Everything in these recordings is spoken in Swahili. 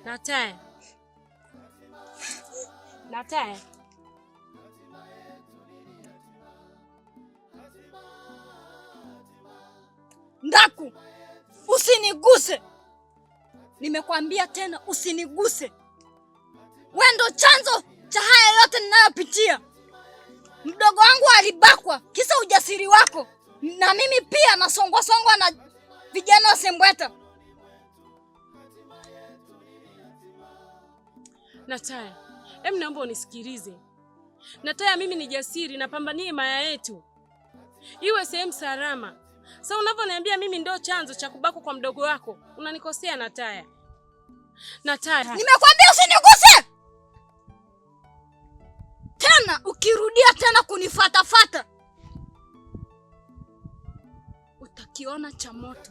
Nataya. Nataya. Ndaku, usiniguse. Nimekwambia tena usiniguse. Wewe ndo chanzo cha haya yote ninayopitia. Mdogo wangu alibakwa kisa ujasiri wako. Na mimi pia nasongwa na vijana wa Sembweta. Nataya, naomba unisikilize. Nataya, mimi ni jasiri, napambania maya yetu iwe sehemu salama. Sasa unavyoniambia mimi ndio chanzo cha kubakwa kwa mdogo wako, unanikosea Nataya. Nataya, nimekwambia usiniguse. Tena ukirudia tena kunifatafata, utakiona cha moto.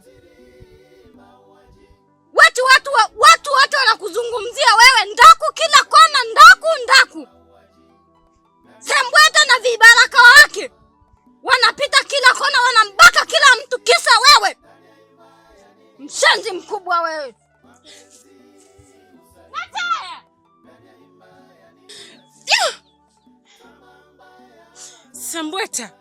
Watu wote wanakuzungumzia wewe, Ndaku kila kona, Ndaku. Sembweta na vibaraka wake wanapita kila kona, wanambaka kila mtu kisa wewe. Mshenzi mkubwa wewe. Nataya! Sembweta.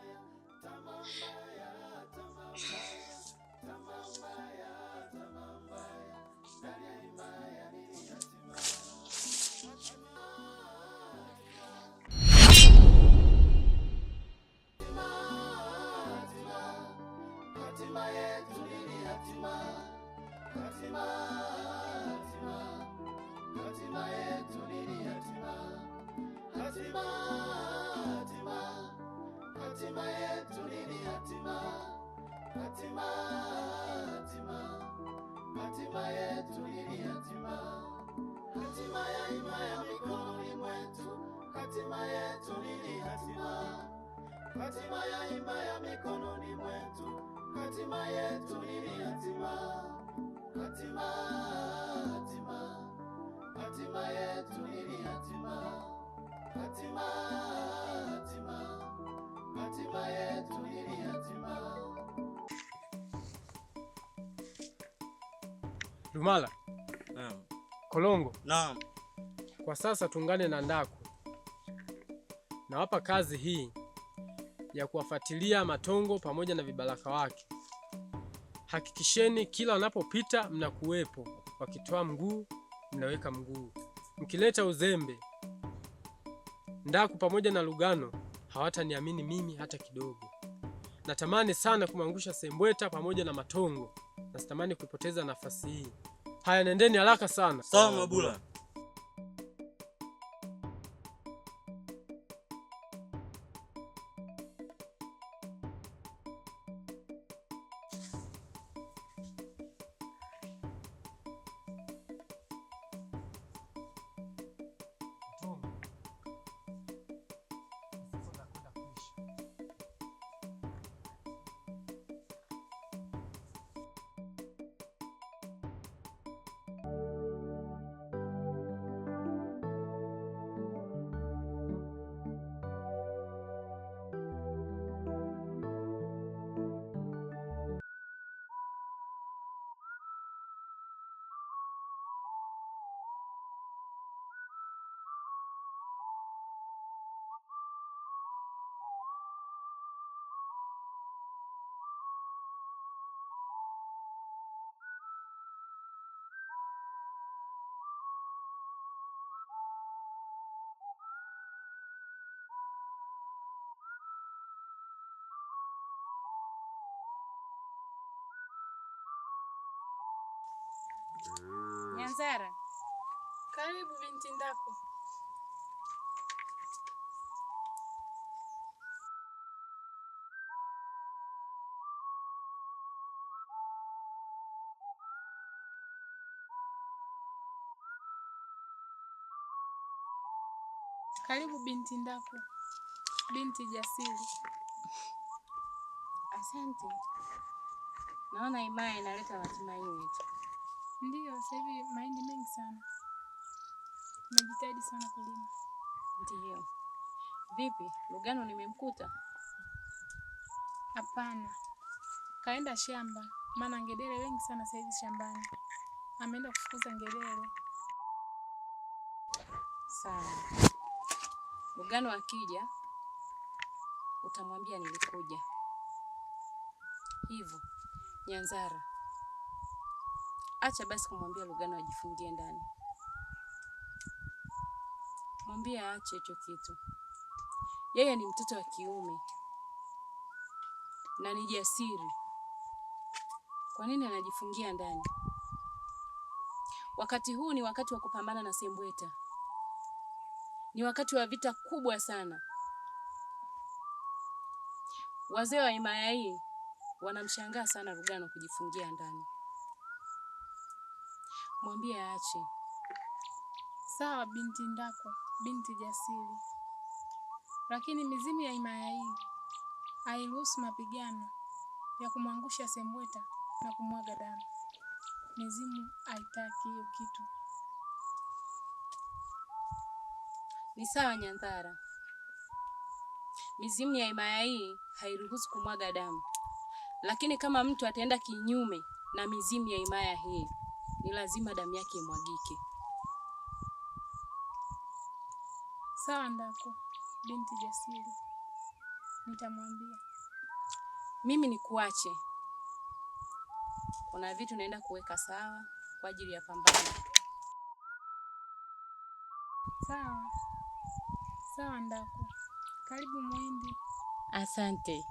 Lumala. Naam. Kolongo. Naam. Kwa sasa tuungane na Ndaku. Nawapa kazi hii ya kuwafuatilia Matongo pamoja na vibaraka wake. Hakikisheni kila wanapopita mnakuwepo. Wakitoa mguu, mnaweka mguu. Mkileta uzembe, Ndaku pamoja na Lugano hawataniamini mimi hata kidogo. Natamani sana kumangusha Sembweta pamoja na Matongo. Na sitamani kupoteza nafasi hii. Haya, nendeni haraka sana. Sawa Mabula. Nyanzara. Karibu binti Ndaku. Karibu binti Ndaku. Binti jasiri. Asante. Naona imani inaleta matumaini yetu. Ndiyo, sasa hivi mahindi mengi sana. Najitahidi sana kulima. Ndiyo. Vipi? Lugano nimemkuta? Hapana. Kaenda shamba. Maana ngedere wengi sana sasa hivi shambani. Ameenda kufukuza ngedere. Sawa. Lugano akija utamwambia nilikuja. Hivyo Nyanzara, acha basi kumwambia Lugano ajifungie ndani. Mwambie aache hicho kitu. Yeye ni mtoto wa kiume na ni jasiri. Kwa nini anajifungia ndani? Wakati huu ni wakati wa kupambana na Sembweta. Ni wakati wa vita kubwa sana. Wazee wa himaya hii wanamshangaa sana Lugano kujifungia ndani. Mwambie aache. Sawa binti Ndako, binti jasiri. Lakini mizimu ya himaya hii hairuhusu mapigano ya kumwangusha Sembweta na kumwaga damu. Mizimu haitaki hiyo kitu. Ni sawa Nyanzara. Mizimu ya himaya hii hairuhusu kumwaga damu. Lakini kama mtu ataenda kinyume na mizimu ya himaya hii, ni lazima damu yake imwagike. Sawa Ndako, binti jasiri. Nitamwambia. Mimi nikuache. Kuna vitu naenda kuweka sawa kwa ajili ya pambano. Sawa. Sawa Ndako. Karibu Muhindi. Asante.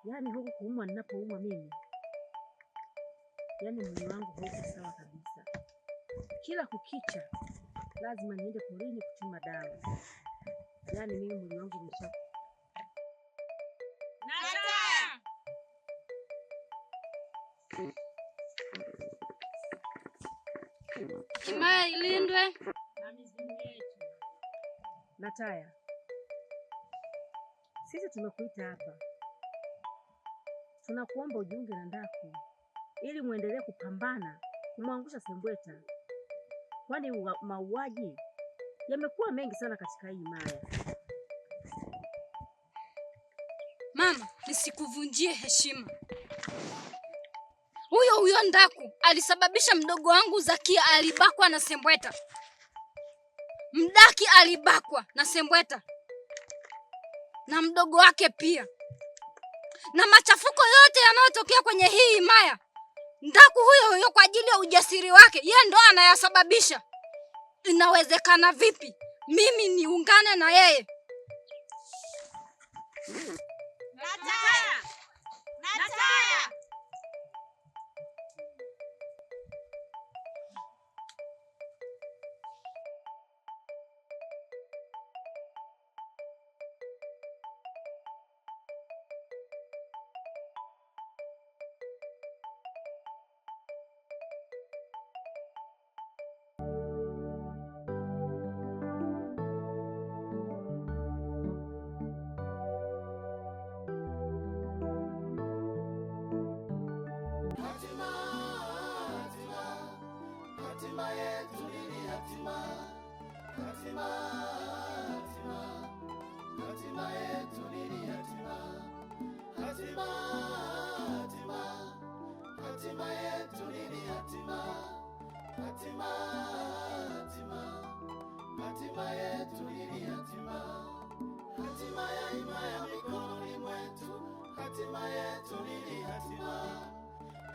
Yaani huku kuumwa ninapoumwa mimi, yaani mwili wangu hauko sawa kabisa. Kila kukicha lazima niende porini kuchuma dawa. Yaani mimi mwili wangu umesha. Nataya! Himaya ilindwe na mizimu yetu. Nataya, sisi tumekuita hapa, tunakuomba ujiunge na Ndaku ili muendelee kupambana kumwangusha Sembweta, kwani mauaji yamekuwa mengi sana katika hii himaya. Mama, nisikuvunjie heshima. Huyo Ndaku alisababisha mdogo wangu Zakia alibakwa na Sembweta. Mdaki alibakwa na Sembweta na mdogo wake pia. Na machafuko yote yanayotokea kwenye hii himaya, Ndaku huyo kwa ajili ya ujasiri wake, yeye ndo anayasababisha. Inawezekana vipi mimi niungane na yeye? Nataya! Nataya!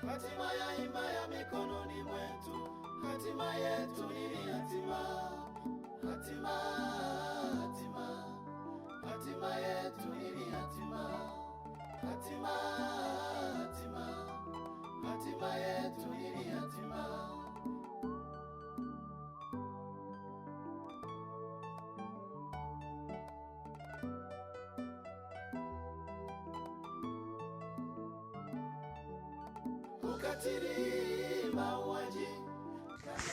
Hatima ya himaya mikononi mwetu, hatima yetu ni hatima. Hatima, hatima, hatima yetu ni hatima. Hatima, hatima, hatima yetu ni hatima. ukatili, mauaji.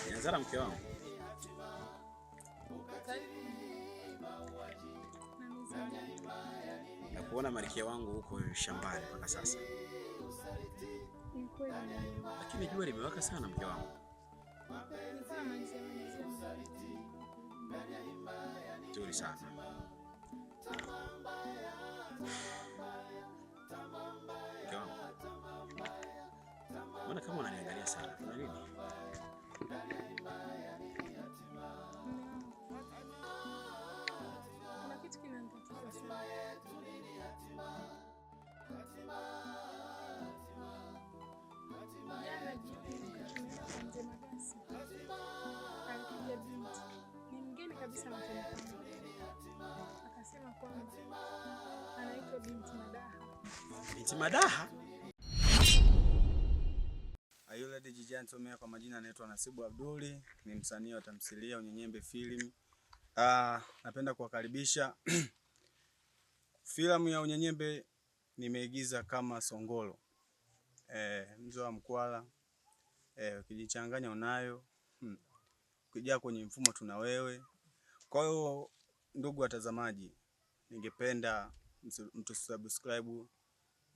Nianzana mke wangu. Na kuona Malkia wangu huko shambani mpaka sasa. Lakini jua limewaka sana mke wangu. Nzuri sana. Mke wangu. Mbona kama unaniangalia sana? Kuna nini? Kuna kitu kinanitatiza sana. Jana jioni tumeenda Mzee Magasi. Alikuja binti. Ni mgeni kabisa machoni pangu. Akasema kwamba anaitwa Binti Madaha. Binti Madaha? Ayula Dijijantomea kwa majina anaitwa Nasibu Abduli, ni msanii wa tamthilia Unyenyembe Film. Napenda kuwakaribisha. Filamu ya Unyenyembe nimeigiza kama Songolo. Mzo wa Mkwala. Ukijichanganya unayo. Ukija kwenye mfumo tuna wewe. Kwa hiyo ndugu watazamaji, ningependa mtu subscribe,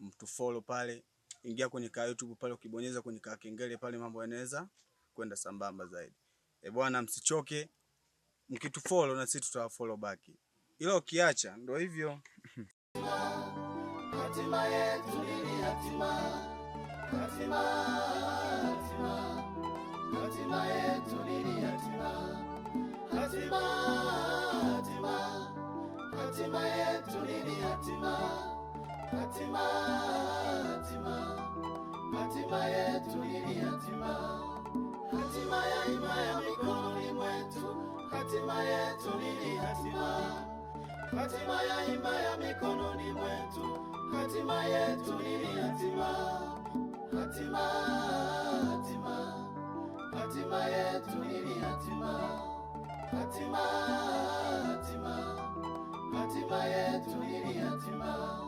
mtu follow pale. Ingia kwenye YouTube pale, ukibonyeza kwenye kengele pale mambo yanaweza kwenda sambamba zaidi. Bwana msichoke, mkitufollow na sisi tutawafollow back. Ila ukiacha ndio hivyo. Hatima yetu ni hatima. Hatima, hatima. Hatima yetu ni hatima. Hatima, hatima. Hatima yetu ni hatima. Hatima, hatima. Hatima yetu ni hatima. Hatima ya himaya mikononi mwetu. Hatima yetu ni hatima. Hatima ya himaya mikononi mwetu. Hatima yetu ni hatima. Hatima, hatima. Hatima yetu ni hatima. Hatima, hatima. Hatima yetu ni hatima.